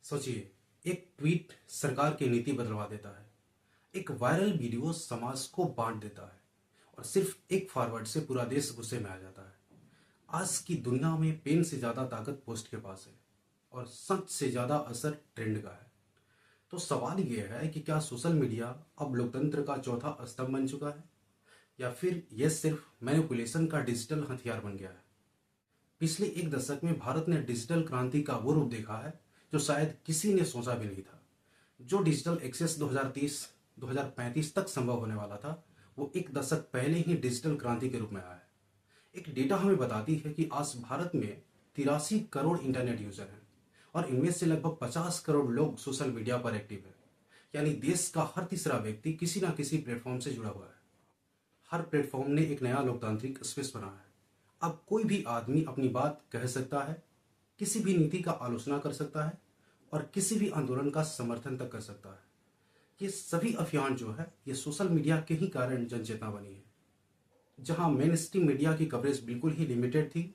सोचिए, एक ट्वीट सरकार की नीति बदलवा देता है। एक वायरल वीडियो समाज को बांट देता है और सिर्फ एक फॉरवर्ड से पूरा देश गुस्से में आ जाता है। आज की दुनिया में पेन से ज्यादा ताकत पोस्ट के पास है और सच से ज्यादा असर ट्रेंड का है। तो सवाल यह है कि क्या सोशल मीडिया अब लोकतंत्र का चौथा स्तंभ बन चुका है या फिर यह सिर्फ मैनिपुलेशन का डिजिटल हथियार बन गया है। पिछले एक दशक में भारत ने डिजिटल क्रांति का वो रूप देखा है जो शायद किसी ने सोचा भी नहीं था। जो डिजिटल एक्सेस 2030-2035 तक संभव होने वाला था, वो एक दशक पहले ही डिजिटल क्रांति के रूप में आया है। एक डेटा हमें बताती है कि आज भारत में 83 करोड़ इंटरनेट यूजर हैं और इनमें से लगभग 50 करोड़ लोग सोशल मीडिया पर एक्टिव है। यानी देश का हर तीसरा व्यक्ति किसी न किसी प्लेटफॉर्म से जुड़ा हुआ है। हर प्लेटफॉर्म ने एक नया लोकतांत्रिक स्पेस बनाया है। अब कोई भी आदमी अपनी बात कह सकता है, किसी भी नीति का आलोचना कर सकता है और किसी भी आंदोलन का समर्थन तक कर सकता है। ये सभी अभियान जो है, ये सोशल मीडिया के ही कारण जनचेतना बनी है। जहां मेन स्ट्रीम मीडिया की कवरेज बिल्कुल ही लिमिटेड थी।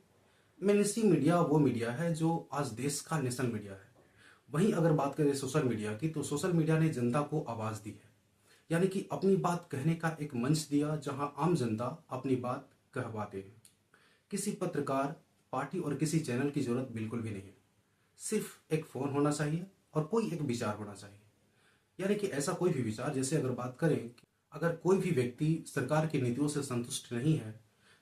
मेन स्ट्रीम मीडिया वो मीडिया है जो आज देश का नेशनल मीडिया है। वहीं अगर बात करें सोशल मीडिया की, तो सोशल मीडिया ने जनता को आवाज दी है, यानी कि अपनी बात कहने का एक मंच दिया जहां आम जनता अपनी बात कह पाते हैं। किसी पत्रकार, पार्टी और किसी चैनल की जरूरत बिल्कुल भी नहीं है। सिर्फ एक फोन होना चाहिए और कोई एक विचार होना चाहिए। यानी कि ऐसा कोई भी विचार, जैसे अगर बात करें कि अगर कोई भी व्यक्ति सरकार की नीतियों से संतुष्ट नहीं है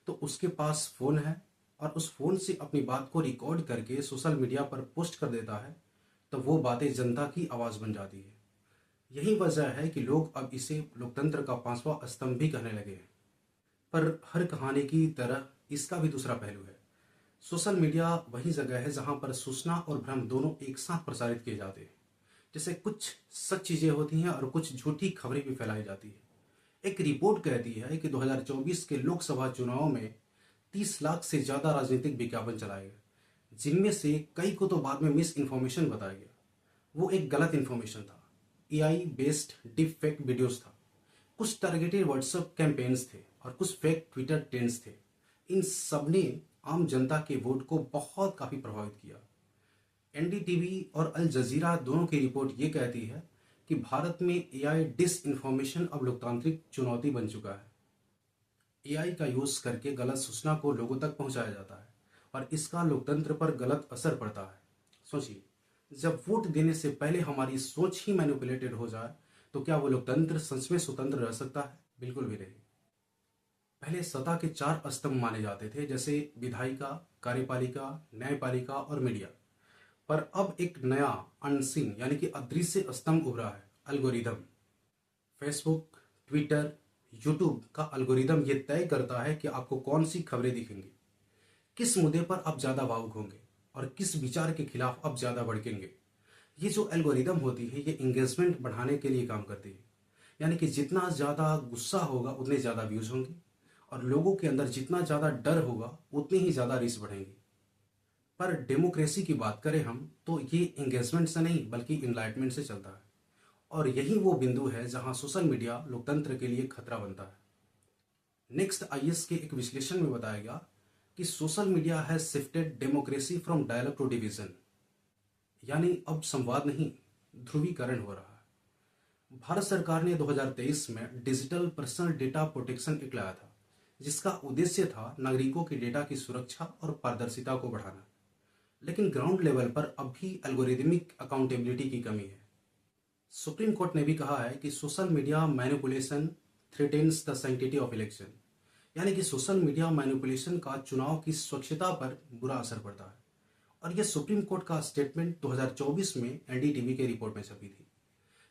तो उसके पास फोन है और उस फोन से अपनी बात को रिकॉर्ड करके सोशल मीडिया पर पोस्ट कर देता है, तो वो बातें जनता की आवाज बन जाती है। यही वजह है कि लोग अब इसे लोकतंत्र का पांचवा स्तंभ भी कहने लगे हैं। पर हर कहानी की तरह इसका भी दूसरा पहलू है। सोशल मीडिया वही जगह है जहां पर सूचना और भ्रम दोनों एक साथ प्रसारित किए जाते हैं। जैसे कुछ सच चीजें होती हैं और कुछ झूठी खबरें भी फैलाई जाती है। एक रिपोर्ट कहती है कि 2024 के लोकसभा चुनाव में 30 लाख से ज्यादा राजनीतिक विज्ञापन चलाए गए, जिनमें से कई को तो बाद में मिस इन्फॉर्मेशन बताया गया। वो एक गलत इन्फॉर्मेशन था, AI based deep fake videos था, कुछ टारगेटेड व्हाट्सएप कैंपेन्स थे और कुछ फेक ट्विटर ट्रेंड्स थे। इन सब ने आम जनता के वोट को बहुत काफी प्रभावित किया। एनडीटीवी और अल जजीरा दोनों की रिपोर्ट ये कहती है कि भारत में एआई डिस इन्फॉर्मेशन अब लोकतांत्रिक चुनौती बन चुका है। एआई का यूज करके गलत सूचना को लोगों तक पहुंचाया जाता है और इसका लोकतंत्र पर गलत असर पड़ता है। सोचिए, जब वोट देने से पहले हमारी सोच ही मैनिपुलेटेड हो जाए तो क्या वो लोकतंत्र सच में स्वतंत्र रह सकता है? बिल्कुल भी नहीं। पहले सत्ता के 4 स्तंभ माने जाते थे, जैसे विधायिका, कार्यपालिका, न्यायपालिका और मीडिया। पर अब एक नया अनसीन यानी कि अदृश्य स्तंभ उभरा है, एल्गोरिदम। फेसबुक, ट्विटर, यूट्यूब का एल्गोरिदम ये तय करता है कि आपको कौन सी खबरें दिखेंगी, किस मुद्दे पर आप ज्यादा भावुक होंगे और किस विचार के खिलाफ आप ज्यादा भड़केंगे। ये जो एल्गोरिदम होती है, ये एंगेजमेंट बढ़ाने के लिए काम करती है। यानी कि जितना ज्यादा गुस्सा होगा उतने ज्यादा व्यूज होंगे और लोगों के अंदर जितना ज्यादा डर होगा उतनी ही ज्यादा रीच बढ़ेंगी। पर डेमोक्रेसी की बात करें हम, तो ये एंगेजमेंट से नहीं बल्कि इनलाइटमेंट से चलता है। और यही वो बिंदु है जहां सोशल मीडिया लोकतंत्र के लिए खतरा बनता है। नेक्स्ट आईएस के एक विश्लेषण में बताया गया कि social media has shifted democracy from dialogue to division. यानी अब संवाद नहीं, ध्रुवीकरण हो रहा है। भारत सरकार ने 2023 में digital personal data protection act लाया था, जिसका उद्देश्य था नागरिकों के डेटा की सुरक्षा और पारदर्शिता को बढ़ाना। लेकिन ग्राउंड लेवल पर अब भी एल्गोरिदमिक अकाउंटेबिलिटी की कमी है। सुप्रीम कोर्ट ने भी कहा है कि social media manipulation threatens the sanctity of election. यानी कि सोशल मीडिया मैनिपुलेशन का चुनाव की स्वच्छता पर बुरा असर पड़ता है। और यह सुप्रीम कोर्ट का स्टेटमेंट 2024 में एनडीटीवी के रिपोर्ट में छपी थी।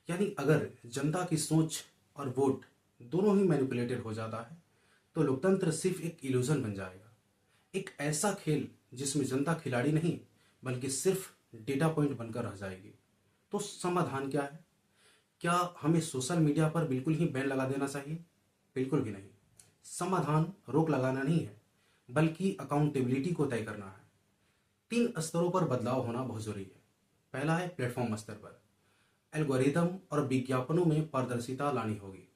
यानी अगर जनता की सोच और वोट दोनों ही मैनिपुलेटेड हो जाता है तो लोकतंत्र सिर्फ एक इल्यूजन बन जाएगा, एक ऐसा खेल जिसमें जनता खिलाड़ी नहीं बल्कि सिर्फ डेटा पॉइंट बनकर रह जाएगी। तो समाधान क्या है? क्या हमें सोशल मीडिया पर बिल्कुल ही बैन लगा देना चाहिए? बिल्कुल भी नहीं। समाधान रोक लगाना नहीं है बल्कि अकाउंटेबिलिटी को तय करना है। 3 स्तरों पर बदलाव होना बहुत जरूरी है। पहला है प्लेटफॉर्म स्तर पर, एल्गोरिदम और विज्ञापनों में पारदर्शिता लानी होगी।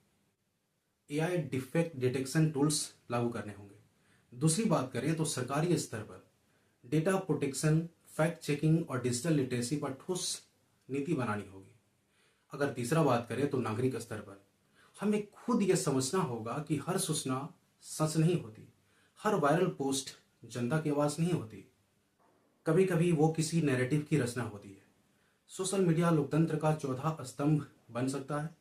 एआई डिफेक्ट डिटेक्शन टूल्स लागू करने होंगे। दूसरी बात करें तो सरकारी स्तर पर डेटा प्रोटेक्शन, फैक्ट चेकिंग और डिजिटल लिटरेसी पर ठोस नीति बनानी होगी। अगर तीसरा बात करें तो नागरिक स्तर पर हमें खुद ये समझना होगा कि हर सूचना सच नहीं होती, हर वायरल पोस्ट जनता की आवाज नहीं होती, कभी कभी वो किसी नैरेटिव की रचना होती है। सोशल मीडिया लोकतंत्र का चौथा स्तंभ बन सकता है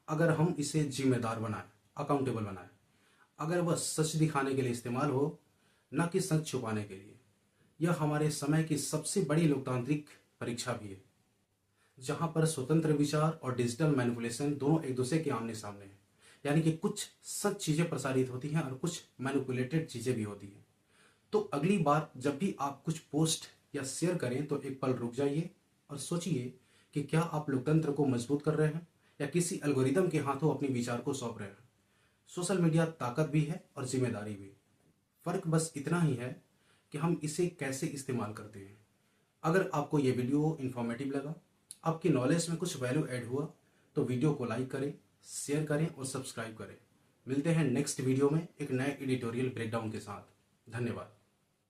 अगर हम इसे जिम्मेदार बनाएं, अकाउंटेबल बनाएं, अगर वह सच दिखाने के लिए इस्तेमाल हो, न कि सच छुपाने के लिए। यह हमारे समय की सबसे बड़ी लोकतांत्रिक परीक्षा भी है, जहां पर स्वतंत्र विचार और डिजिटल मैनिपुलेशन दोनों एक दूसरे के आमने सामने हैं। यानी कि कुछ सच चीजें प्रसारित होती हैं और कुछ मैनिपुलेटेड चीजें भी होती हैं। तो अगली बार जब भी आप कुछ पोस्ट या शेयर करें तो एक पल रुक जाइए और सोचिए कि क्या आप लोकतंत्र को मजबूत कर रहे हैं या किसी एल्गोरिदम के हाथों अपने विचार को सौंप रहे हैं। सोशल मीडिया ताकत भी है और जिम्मेदारी भी। फर्क बस इतना ही है कि हम इसे कैसे इस्तेमाल करते हैं। अगर आपको ये वीडियो इन्फॉर्मेटिव लगा, आपकी नॉलेज में कुछ वैल्यू ऐड हुआ, तो वीडियो को लाइक करें, शेयर करें और सब्सक्राइब करें। मिलते हैं नेक्स्ट वीडियो में एक नए एडिटोरियल ब्रेकडाउन के साथ। धन्यवाद।